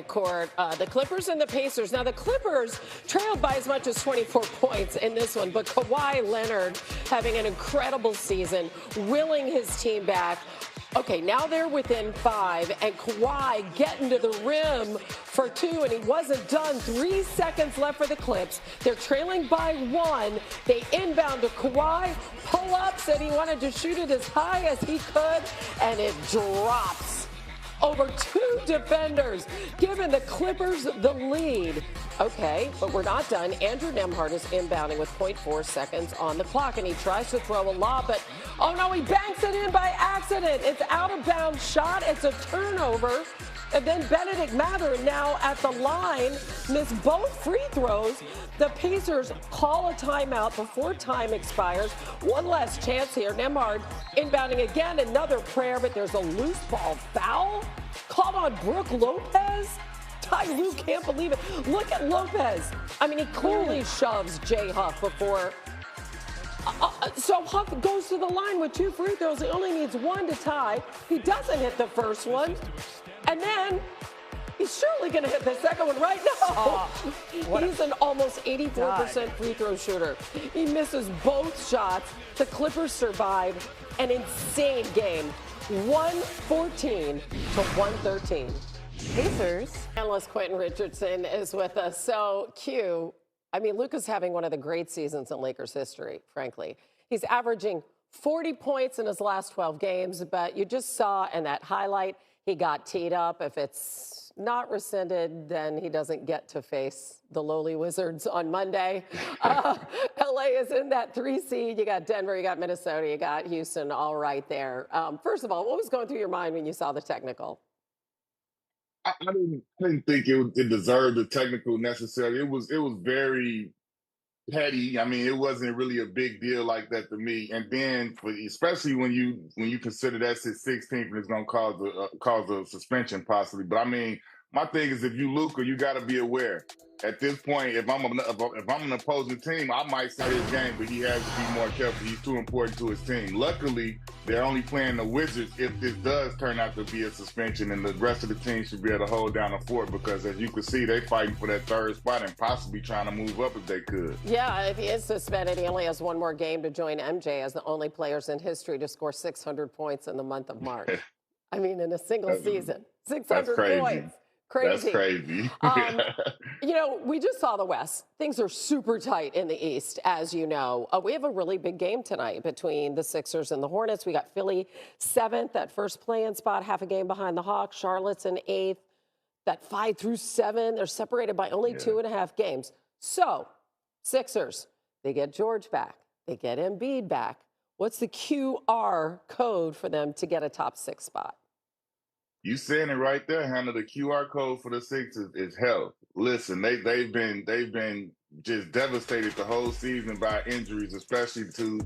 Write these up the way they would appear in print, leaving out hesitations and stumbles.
court, the Clippers and the Pacers. Now, the Clippers trailed by as much as 24 points in this one, but Kawhi Leonard having an incredible season, willing his team back. Okay, now they're within 5, and Kawhi getting to the rim for 2, and he wasn't done. 3 seconds left for the Clips. They're trailing by 1. They inbound to Kawhi, pull up, said he wanted to shoot it as high as he could, and it drops over 2 defenders, giving the Clippers the lead. Okay, but we're not done. Andrew Nembhard is inbounding with 0.4 seconds on the clock, and he tries to throw a lob, but oh no, he banks it in by accident. It's out of bounds shot. It's a turnover. And then Benedict Mather now at the line missed both free throws. The Pacers call a timeout before time expires. One last chance here. Nembhard inbounding again, another prayer, but there's a loose ball foul called on Brook Lopez. Ty Lue can't believe it. Look at Lopez. I mean, he clearly shoves Jay Huff before. So Huff goes to the line with 2 free throws. He only needs 1 to tie. He doesn't hit the first one. And then he's surely going to hit the second one right now. He's an almost 84% free throw shooter. He misses both shots. The Clippers survive an insane game, 114 to 113. Pacers. Analyst Quentin Richardson is with us. So, Q, I mean, Luka's having one of the great seasons in Lakers history, frankly. He's averaging 40 points in his last 12 games, but you just saw in that highlight, he got teed up. If it's not rescinded, then he doesn't get to face the lowly Wizards on Monday. LA is in that 3 seed. You got Denver, you got Minnesota, you got Houston all right there. First of all, what was going through your mind when you saw the technical? I didn't think it deserved the technical necessarily. It was very petty. I mean, it wasn't really a big deal like that to me. And then, especially when you consider that's his 16th and it's going to cause a suspension possibly. But I mean, my thing is, if you Luka, you got to be aware. At this point, if I'm an opposing team, I might start his game, but he has to be more careful. He's too important to his team. Luckily, they're only playing the Wizards if this does turn out to be a suspension, and the rest of the team should be able to hold down the fort because, as you can see, they're fighting for that 3rd spot and possibly trying to move up if they could. Yeah, if he is suspended, he only has 1 more game to join MJ as the only players in history to score 600 points in the month of March. I mean, in a single season, 600 points. Crazy. That's crazy. You know, we just saw the West. Things are super tight in the East, as you know. We have a really big game tonight between the Sixers and the Hornets. We got Philly 7th, that first play-in spot, half a game behind the Hawks. Charlotte's in 8th, that 5 through 7. They're separated by only 2.5 games. So, Sixers, they get George back. They get Embiid back. What's the QR code for them to get a top 6 spot? You saying it right there, Hannah. The QR code for the Sixers is health. Listen, they've been just devastated the whole season by injuries, especially to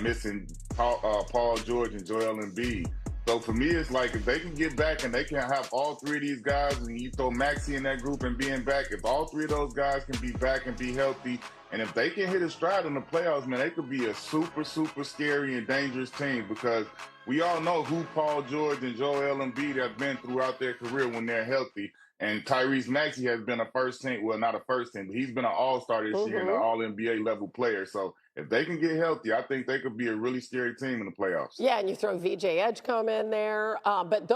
missing Paul George and Joel Embiid. So for me, it's like if they can get back and they can have all 3 of these guys, and you throw Maxey in that group and being back, if all 3 of those guys can be back and be healthy, and if they can hit a stride in the playoffs, man, they could be a super, super scary and dangerous team because we all know who Paul George and Joel Embiid have been throughout their career when they're healthy. And Tyrese Maxey has been a first team, well, not a first team, but he's been an all-star this year and an all-NBA level player. So if they can get healthy, I think they could be a really scary team in the playoffs. Yeah, and you throw VJ Edgecombe in there. But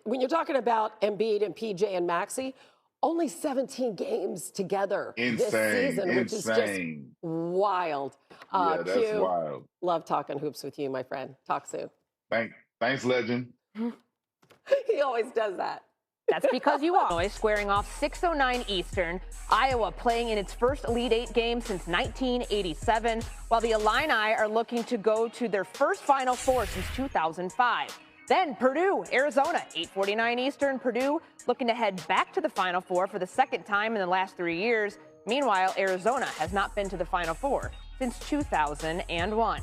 when you're talking about Embiid and PJ and Maxey, only 17 games together this season, which is just wild. Yeah, that's Q, wild. Love talking hoops with you, my friend. Talk soon. Thanks, legend. He always does that. That's because you are. Squaring off 6:09 Eastern. Iowa playing in its first Elite 8 game since 1987, while the Illini are looking to go to their first Final Four since 2005. Then Purdue, Arizona, 8:49 Eastern. Purdue looking to head back to the Final Four for the 2nd time in the last 3 years. Meanwhile, Arizona has not been to the Final Four since 2001.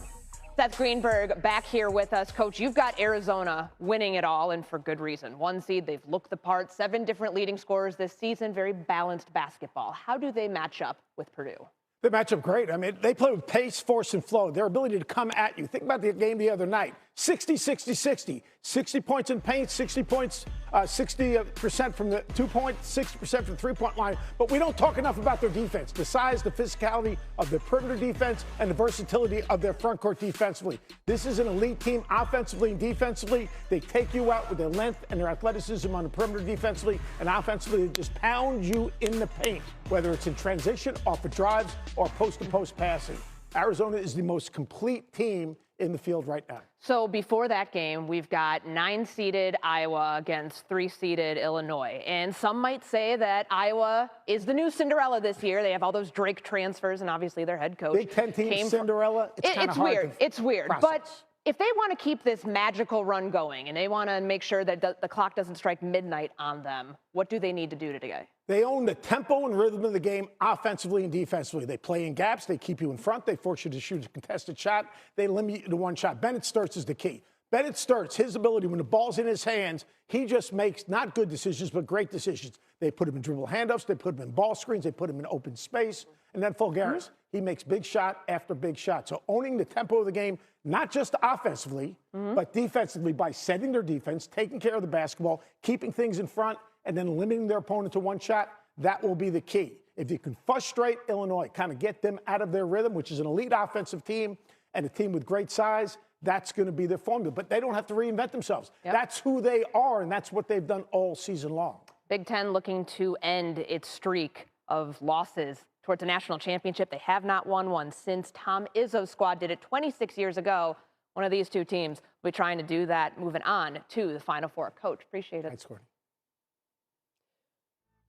Seth Greenberg back here with us. Coach, you've got Arizona winning it all, and for good reason. 1 seed, they've looked the part, 7 different leading scorers this season, very balanced basketball. How do they match up with Purdue? They match up great. I mean, they play with pace, force, and flow. Their ability to come at you. Think about the game the other night. 60, 60, 60. 60 points in paint, 60 points, 60% from the 2-point, 60% from the 3-point line. But we don't talk enough about their defense, the size, the physicality of their perimeter defense, and the versatility of their front court defensively. This is an elite team offensively and defensively. They take you out with their length and their athleticism on the perimeter defensively, and offensively they just pound you in the paint, whether it's in transition, off of drives, or post-to-post passing. Arizona is the most complete team in the field right now. So before that game, we've got 9-seeded Iowa against 3-seeded Illinois. And some might say that Iowa is the new Cinderella this year. They have all those Drake transfers, and obviously their head coach. Big Ten team Cinderella. It's weird. It's weird. Process. But if they want to keep this magical run going and they want to make sure that the clock doesn't strike midnight on them, what do they need to do today? They own the tempo and rhythm of the game offensively and defensively. They play in gaps. They keep you in front. They force you to shoot a contested shot. They limit you to one shot. Bennett Sturts is the key. Bennett Sturts, his ability when the ball's in his hands, he just makes not good decisions, but great decisions. They put him in dribble handoffs. They put him in ball screens. They put him in open space. And then Fulgaris, he makes big shot after big shot. So owning the tempo of the game, not just offensively, but defensively by setting their defense, taking care of the basketball, keeping things in front, and then limiting their opponent to one shot, that will be the key. If you can frustrate Illinois, kind of get them out of their rhythm, which is an elite offensive team and a team with great size, that's going to be their formula. But they don't have to reinvent themselves. Yep. That's who they are, and that's what they've done all season long. Big Ten looking to end its streak of losses towards a national championship. They have not won one since Tom Izzo's squad did it 26 years ago. One of these two teams will be trying to do that, moving on to the Final Four. Coach, appreciate it. Thanks, Courtney.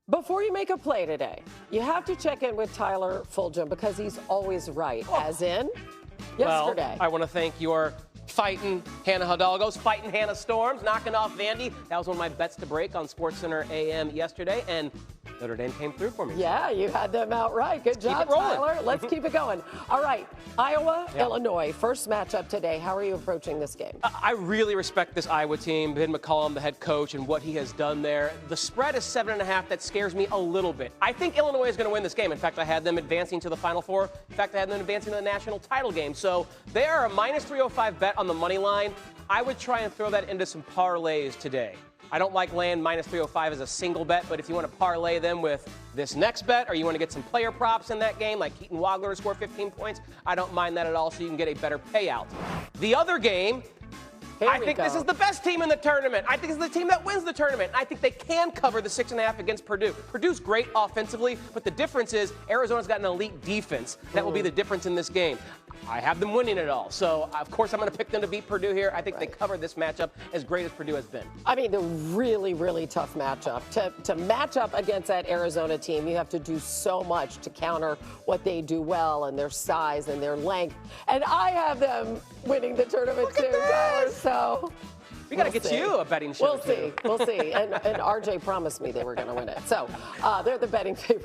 Before you make a play today, you have to check in with Tyler Fulgham because he's always right, as in yesterday. Well, I want to thank your fighting Hannah Hidalgo's, fighting Hannah Storms, knocking off Vandy. That was one of my bets to break on SportsCenter AM yesterday, and Notre Dame came through for me. Yeah, you had them outright. Good job, Tyler. Let's keep it going. All right, Iowa, Illinois, first matchup today. How are you approaching this game? I really respect this Iowa team, Ben McCollum, the head coach, and what he has done there. The spread is 7.5. That scares me a little bit. I think Illinois is going to win this game. In fact, I had them advancing to the Final Four. In fact, I had them advancing to the national title game. So they are a minus 305 bet on the money line. I would try and throw that into some parlays today. I don't like laying minus 305 as a single bet, but if you want to parlay them with this next bet, or you want to get some player props in that game, like Keaton Wagler to score 15 points, I don't mind that at all, so you can get a better payout. The other game, I think this is the best team in the tournament. I think this is the team that wins the tournament. I think they can cover the 6.5 against Purdue. Purdue's great offensively, but the difference is Arizona's got an elite defense. That will be the difference in this game. I have them winning it all. So, of course, I'm going to pick them to beat Purdue here. I think they cover this matchup as great as Purdue has been. I mean, the really, really tough matchup. To match up against that Arizona team, you have to do so much to counter what they do well and their size and their length. And I have them winning the tournament too, Tyler. So we got to get you a betting show. We'll see. And RJ promised me they were going to win it. So they're the betting favorite.